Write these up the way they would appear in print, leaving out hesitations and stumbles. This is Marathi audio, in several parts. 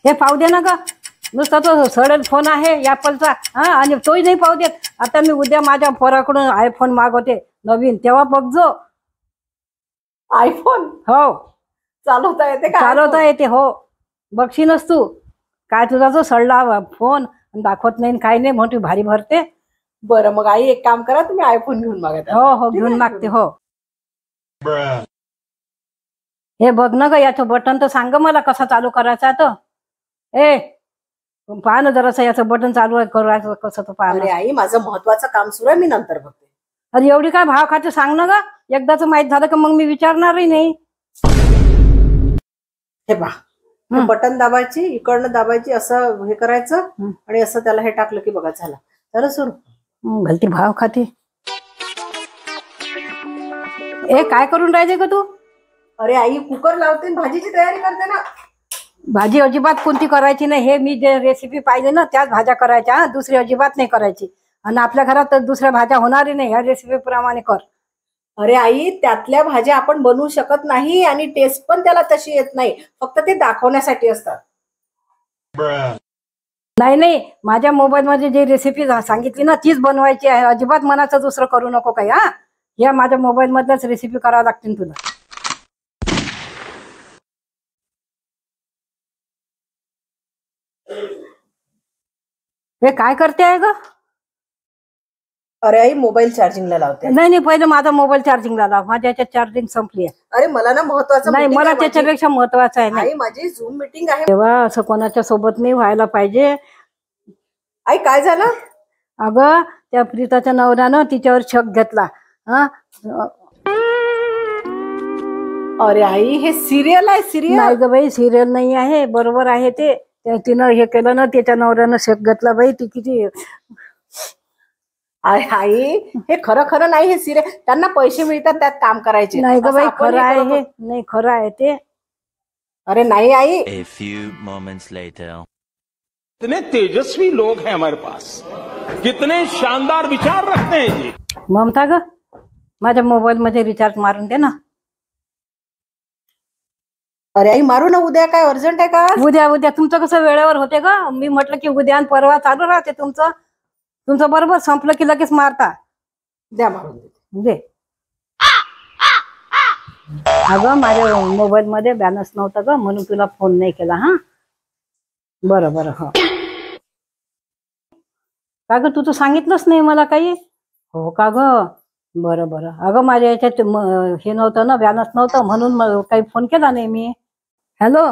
हे पाहू दे ना ग, नुसता तो सडेल फोन आहे ॲपलचा. हा, आणि तोही नाही पाहू देत. आता मी उद्या माझ्या पोराकडून आयफोन मागवते नवीन, तेव्हा बघजो. आयफोन हो, चालवता येते का? चालवता येते. हो, बघशीनच तू. काय तुझा जो सडला फोन दाखवत नाही काय नाही म्हणून तू भारी भरते. बरं मग आई एक काम करा, तुम्ही आयफोन घेऊन मागा. हो हो, घेऊन मागते. हो, हे बघ ना ग, याचं बटन तर सांग मला कसा चालू करायचा. तो ए पहा ना जरासं याचं बटन चालू करायचं कसं तर पहा. अरे आई, माझं महत्वाचं काम सुरू आहे, मी नंतर बघते. अरे एवढी काय भाव खाते सांग ना ग, एकदाच माहित झालं का मग मी विचारणारही नाही. हे पहा, बटन दाबायची, इकडनं दाबायची, असं हे करायचं आणि असं त्याला हे टाकलं की बघा झालं. झालं सुरू. भलती भाव खाते. ए काय करून राहायचे ग तू? अरे आई, कुकर लावते, भाजीची तयारी करते ना. भाजी अजिबात कोणती करायची नाही. हे मी जे रेसिपी पाहिजे ना त्याच भाज्या करायच्या. हा, दुसरी अजिबात नाही करायची. आणि आपल्या घरात तर दुसऱ्या भाज्या होणारही नाही. ह्या रेसिपी प्रमाणे कर. अरे आई, त्यातल्या भाज्या आपण बनवू शकत नाही आणि टेस्ट पण त्याला तशी येत नाही. फक्त ते दाखवण्यासाठी असतात. नाही नाही, माझ्या मोबाईल मध्ये जे रेसिपी सांगितली ना तीच बनवायची आहे. अजिबात मनाचं दुसरं करू नको काही. हा, या माझ्या मोबाईल मधल्याच रेसिपी करावं लागतील तुला. हे काय करते आहे ग? अरे आई, मोबाईल चार्जिंगला लावते. नाही नाही, पहिले माझा मोबाईल चार्जिंगला लाव. माझ्या याच्यात चार्जिंग संपली आहे. अरे मला ना महत्वाचं नाही, मला त्याच्यापेक्षा महत्वाचं आहे. आई, माझी झूम मीटिंग आहे. तेव्हा असं कोणाच्या सोबत नाही व्हायला पाहिजे. आई काय झालं? अगं त्या प्रीताच्या नवऱ्यानं तिच्यावर शक घेतला. हा, अरे आई, हे सिरियल आहे. सिरियल नाही ग बाई, सिरियल नाही आहे. बरोबर आहे ते. तिनं हे केलं ना, त्याच्या नवऱ्यानं शक घेतला. बाई ती किती. आई, हे खरं खरं नाही. हे सिरियल, त्यांना पैसे मिळतात त्यात काम करायचे. नाही ग बाई, खरं आहे हे. नाही, खरं आहे ते. अरे नाही आई. A few moments later. कितने तेजस्वी लोग हैं हमारे पास, कितने शानदार विचार रखते हैं जी. ममता ग, माझ्या मोबाईल मध्ये रिचार्ज मारून दे ना. अरे आई, मारू ना. उद्या काय अर्जंट आहे का? उद्या उद्या तुमचं कसं वेळेवर होते ग. मी म्हटलं की उद्या आणि परवा चालू राहते तुमचं. तुमचं बरोबर संपलं की लगेच मारता. द्या मारून दे. अगं माझ्या मोबाईल मध्ये बॅलन्स नव्हता ग, म्हणून तुला फोन नाही केला. हा, बरं बरं. हो का ग, तू तर सांगितलंच नाही मला काही. हो का ग, बरं बरं. अगं माझ्या याच्यात हे नव्हतं ना, बॅलन्स नव्हतं म्हणून काही फोन केला नाही मी. हॅलो,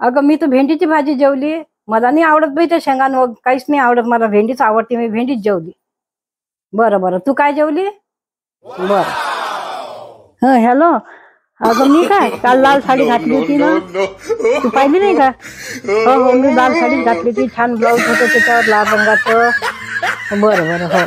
अगं मी तर भेंडीची भाजी जेवली. मला नाही आवडत बाई त्या शेंगान काहीच नाही आवडत. मला भेंडीच आवडते, मी भेंडीच जेवली. बरं बरं, तू काय जेवली? बरं. हं, हॅलो. अगं मी काय काल लाल साडी घातली होती ना, तू पाहिली नाही का? हो हो, मी लाल साडी घातली होती. छान ब्लाऊज होतं त्याच्यावर लाल रंगाचं. बरं बरं. हो